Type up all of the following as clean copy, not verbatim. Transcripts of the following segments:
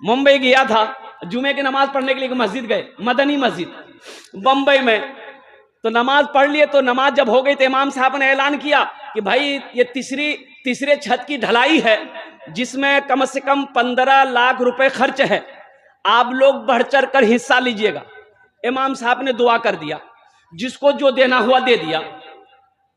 मुंबई गया था, जुमे की नमाज पढ़ने के लिए मस्जिद गए, मदनी मस्जिद बंबई में। तो नमाज पढ़ लिए, तो नमाज जब हो गई तो इमाम साहब ने ऐलान किया कि भाई ये तीसरे छत की ढलाई है, जिसमें कम से कम 15 लाख रुपए खर्च है, आप लोग बढ़ चढ़ कर हिस्सा लीजिएगा। इमाम साहब ने दुआ कर दिया, जिसको जो देना हुआ दे दिया।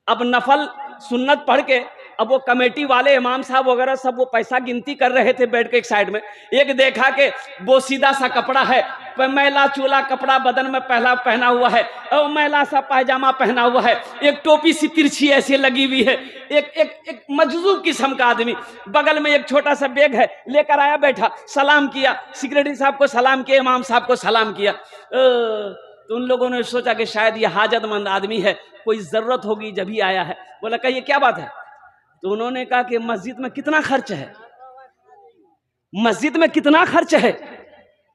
अब नफल सुन्नत पढ़ के अब वो कमेटी वाले इमाम साहब वगैरह सब वो पैसा गिनती कर रहे थे बैठ के एक साइड में। एक देखा कि वो सीधा सा कपड़ा है, मैला चूला कपड़ा बदन में पहना हुआ है, और मैला सा पायजामा पहना हुआ है, एक टोपी सी तिरछी ऐसी लगी हुई है, एक मजजूब किस्म का आदमी। बगल में एक छोटा सा बैग है, लेकर आया, बैठा, सलाम किया, सेक्रेटरी साहब को सलाम किया, इमाम साहब को सलाम किया। तो उन लोगों ने सोचा कि शायद ये हाजतमंद आदमी है, कोई जरूरत होगी जब ही आया है। बोला कहिए क्या बात है? तो उन्होंने कहा कि मस्जिद में कितना खर्च है, मस्जिद में कितना खर्च है।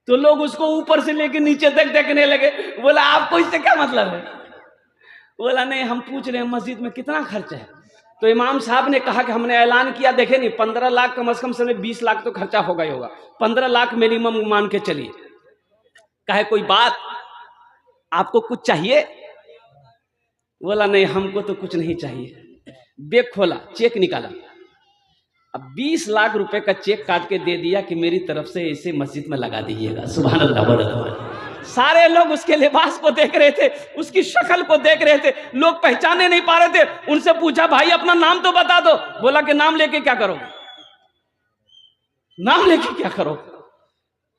तो लोग उसको ऊपर से लेके नीचे तक देखने लगे। बोला आपको इससे क्या मतलब है? बोला नहीं, हम पूछ रहे हैं मस्जिद में कितना खर्च है। तो इमाम साहब ने कहा कि हमने ऐलान किया, देखे नहीं, 15 लाख कम से कम से 20 लाख तो खर्चा होगा ही होगा, 15 लाख मिनिमम मान के चलिए। कहे कोई बात, आपको कुछ चाहिए? बोला नहीं, हमको तो कुछ नहीं चाहिए। बैग खोला, चेक निकाला, अब 20 लाख रुपए का चेक काट के दे दिया कि मेरी तरफ से इसे मस्जिद में लगा दीजिएगा। सुभान अल्लाह। सारे लोग उसके लिबास को देख रहे थे, उसकी शक्ल को देख रहे थे, लोग पहचाने नहीं पा रहे थे। उनसे पूछा भाई अपना नाम तो बता दो। बोला कि नाम लेके क्या करोगे? नाम लेके क्या करो?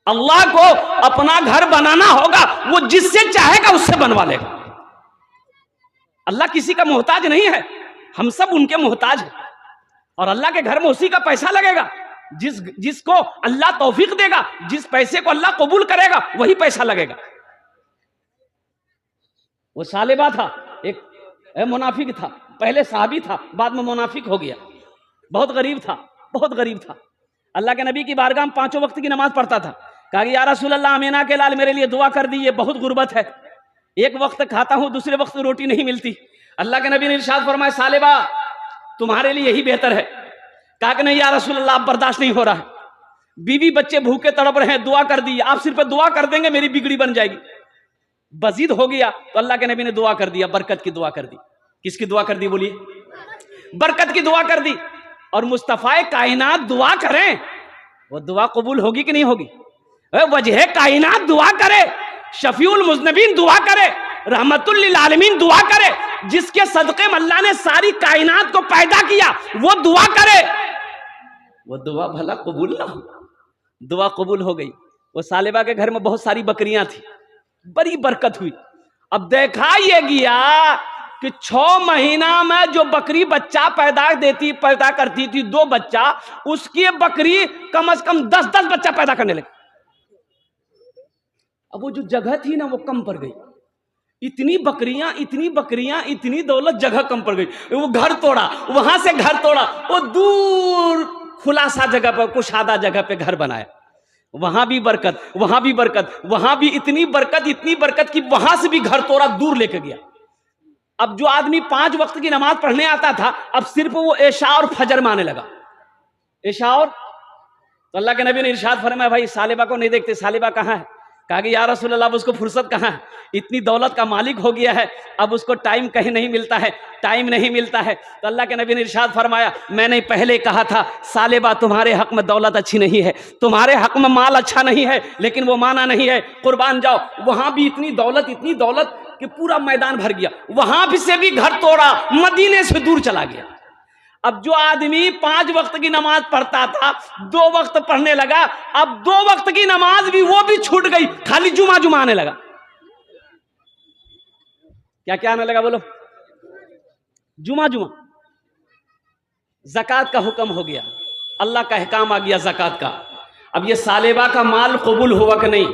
अल्लाह को अपना घर बनाना होगा, वो जिससे चाहेगा उससे बनवा लेगा। अल्लाह किसी का मोहताज नहीं है, हम सब उनके मोहताज हैं। और अल्लाह के घर में उसी का पैसा लगेगा जिसको अल्लाह तौफीक देगा, जिस पैसे को अल्लाह कबूल करेगा वही पैसा लगेगा। वो सालेबा था, एक मुनाफिक था, पहले साहबी था, बाद में मुनाफिक हो गया, बहुत गरीब था, बहुत गरीब था। अल्लाह के नबी की बारगाह में 5 वक्त की नमाज पढ़ता था। कहा कि या रसूल अल्लाह, अमीना के लाल मेरे लिए दुआ कर दी, ये बहुत गुर्बत है, एक वक्त खाता हूं, दूसरे वक्त रोटी नहीं मिलती। अल्लाह के नबी ने इरशाद फरमाया सालेबा तुम्हारे लिए यही बेहतर है। कहा कि नहीं या रसूल अल्लाह, बर्दाश्त नहीं हो रहा है, बीवी बच्चे भूखे तड़प रहे हैं, दुआ कर दी, आप सिर्फ दुआ कर देंगे मेरी बिगड़ी बन जाएगी। बजीद हो गया तो अल्लाह के नबी ने दुआ कर दिया, बरकत की दुआ कर दी। किसकी दुआ कर दी बोलिए? बरकत की दुआ कर दी। और मुस्तफाए कायनात दुआ करें, वो दुआ कबूल होगी कि नहीं होगी? वजह कायनात दुआ करे, शफीउल मुज़नबीन दुआ करे, रहमतुल लिल आलमीन दुआ करे, जिसके सदक़े में अल्लाह ने सारी कायनात को पैदा किया, वो दुआ करे, वो दुआ भला कबूल ना हो? दुआ कबूल हो गई। वो सालेबा के घर में बहुत सारी बकरियां थी, बड़ी बरकत हुई। अब देखा ये गया कि 6 महीना में जो बकरी बच्चा पैदा करती थी 2 बच्चा, उसकी बकरी कम से कम 10-10 बच्चा पैदा करने लगी। अब वो जो जगह थी ना वो कम पड़ गई, इतनी बकरियां, इतनी दौलत, जगह कम पड़ गई। वो घर तोड़ा, वहां से घर तोड़ा, वो दूर खुलासा जगह पर, कुशादा जगह पे घर बनाया, वहां भी बरकत, वहां भी बरकत, वहां भी इतनी बरकत कि वहां से भी घर तोड़ा, दूर लेके गया। अब जो आदमी 5 वक्त की नमाज पढ़ने आता था, अब सिर्फ वो ऐशा और फजर में आने लगा। ऐशा और तो अल्लाह के नबी ने इरशाद फरमाया भाई सालेबा को नहीं देखते, सालेबा कहाँ है? कहा कि या रसूल अल्लाह, उसको फुर्सत कहाँ है, इतनी दौलत का मालिक हो गया है, अब उसको टाइम कहीं नहीं मिलता है, टाइम नहीं मिलता है। तो अल्लाह के नबी ने इरशाद फरमाया मैंने पहले कहा था सालेबा तुम्हारे हक में दौलत अच्छी नहीं है, तुम्हारे हक में माल अच्छा नहीं है, लेकिन वो माना नहीं है, कुर्बान जाओ। वहां भी इतनी दौलत कि पूरा मैदान भर गया, वहां भी से भी घर तोड़ा, मदीने से दूर चला गया। अब जो आदमी 5 वक्त की नमाज पढ़ता था 2 वक्त पढ़ने लगा, अब 2 वक्त की नमाज भी वो भी छूट गई, खाली जुमा आने लगा। क्या आने लगा बोलो? जुमा। ज़कात का हुक्म हो गया, अल्लाह का अहकाम आ गया ज़कात का। अब ये सालेबा का माल कबूल हुआ कि नहीं?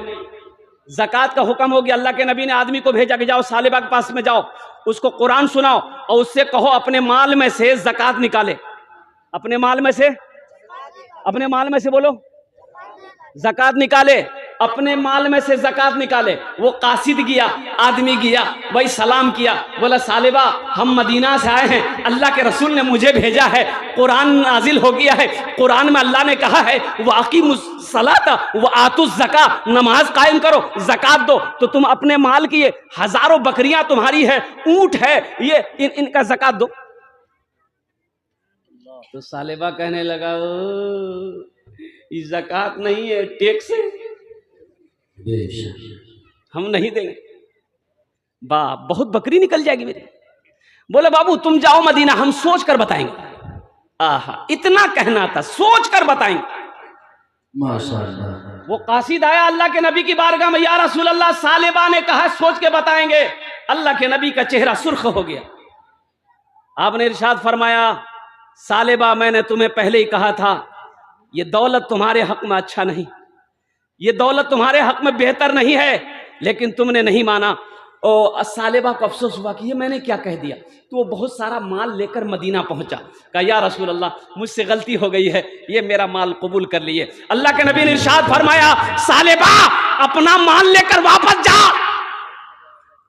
ज़कात का हुक्म हो गया। अल्लाह के नबी ने आदमी को भेजा कि जाओ सालेबा के पास में जाओ, उसको कुरान सुनाओ और उससे कहो अपने माल में से ज़कात निकाले। अपने माल में से बोलो ज़कात निकाले। अपने माल में से ज़कात निकाले। वो कासिद गया, आदमी गया, भाई सलाम किया, बोला सालेबा हम मदीना से आए हैं, अल्लाह के रसूल ने मुझे भेजा है, कुरान नाजिल हो गया है, कुरान में अल्लाह ने कहा है वाक़िमुस्सलाता व आतुज़ ज़का, नमाज कायम करो, ज़कात दो। तो तुम अपने माल की, ये हजारों बकरियां तुम्हारी है, ऊंट है, ये इनका ज़कात दो। तो सालेबा कहने लगा ये ज़कात नहीं है, टैक्स है, हम नहीं देंगे। बहुत बकरी निकल जाएगी मेरी। बोले बाबू तुम जाओ मदीना, हम सोच कर बताएंगे। आहा, इतना कहना था, सोच कर बताएंगे। माशाअल्लाह। वो कासिद आया अल्लाह के नबी की बारगाह में, या रसूल अल्लाह सालेबा ने कहा सोच के बताएंगे। अल्लाह के नबी का चेहरा सुर्ख हो गया। आपने इरशाद फरमाया सालेबा मैंने तुम्हें पहले ही कहा था ये दौलत तुम्हारे हक में अच्छा नहीं, ये दौलत तुम्हारे हक में बेहतर नहीं है, लेकिन तुमने नहीं माना। और सालेबा को अफसोस हुआ कि ये मैंने क्या कह दिया। तो वो बहुत सारा माल लेकर मदीना पहुंचा, कहा या रसूल अल्लाह मुझसे गलती हो गई है, ये मेरा माल कबूल कर लिए। अल्लाह के नबी ने इरशाद फरमाया सालेबा अपना माल लेकर वापस जा,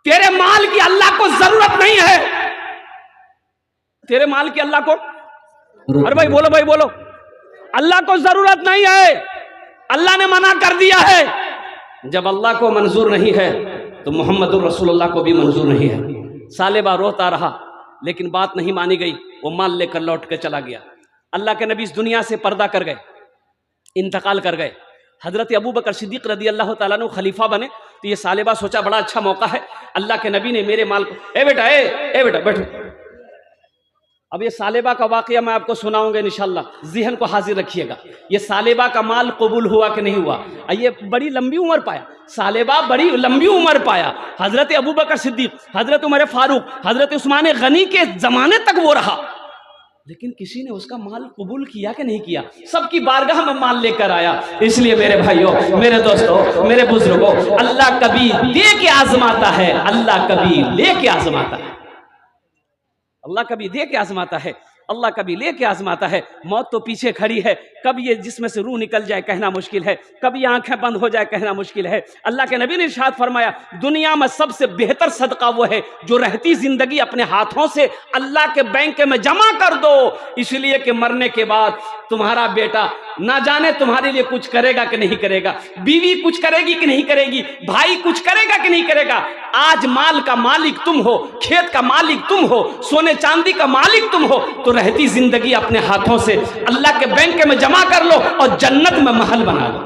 तेरे माल की अल्लाह को जरूरत नहीं है, तेरे माल की अल्लाह को, अरे भाई बोलो, भाई बोलो, अल्लाह को जरूरत नहीं है, अल्लाह ने मना कर दिया है। जब अल्लाह को मंजूर नहीं है तो मोहम्मदुर रसूलुल्लाह को भी मंजूर नहीं है। सालेबा रोता रहा, लेकिन बात नहीं मानी गई, वो माल लेकर लौट के चला गया। अल्लाह के नबी इस दुनिया से पर्दा कर गए, इंतकाल कर गए। हजरत अबू बकर सिद्दीक रदी अल्लाह तआला अन्हु खलीफा बने। तो ये सालेबा सोचा बड़ा अच्छा मौका है, अल्लाह के नबी ने मेरे माल को, ए बेटा बैठो। अब ये सालेबा का वाकया मैं आपको सुनाऊंगा इंशाअल्लाह, ज़हन को हाजिर रखिएगा। ये सालेबा का माल कबूल हुआ कि नहीं हुआ। ये बड़ी लंबी उम्र पाया, सालेबा बड़ी लंबी उम्र पाया। हजरत अबू बकर सिद्दीक, हजरत उमर फारूक, हजरत उस्मान गनी के ज़माने तक वो रहा, लेकिन किसी ने उसका माल कबूल किया कि नहीं किया। सबकी बारगाह में माल लेकर आया। इसलिए मेरे भाइयों, मेरे दोस्तों, मेरे बुजुर्गों, अल्लाह कभी दे के आजमाता है, अल्लाह कभी ले के आजमाता है, अल्लाह कभी दे के आजमाता है, अल्लाह कभी ले के आजमाता है। मौत तो पीछे खड़ी है, कब ये जिसमें से रूह निकल जाए कहना मुश्किल है, कब ये आंखें बंद हो जाए कहना मुश्किल है। अल्लाह के नबी ने इरशाद फरमाया दुनिया में सबसे बेहतर सदका वो है जो रहती जिंदगी अपने हाथों से अल्लाह के बैंक में जमा कर दो, इसलिए कि मरने के बाद तुम्हारा बेटा ना जाने तुम्हारे लिए कुछ करेगा कि नहीं करेगा, बीवी कुछ करेगी कि नहीं करेगी, भाई कुछ करेगा कि नहीं करेगा। आज माल का मालिक तुम हो, खेत का मालिक तुम हो, सोने चांदी का मालिक तुम हो, तो रहती जिंदगी अपने हाथों से अल्लाह के बैंक में जमा कर लो और जन्नत में महल बना लो।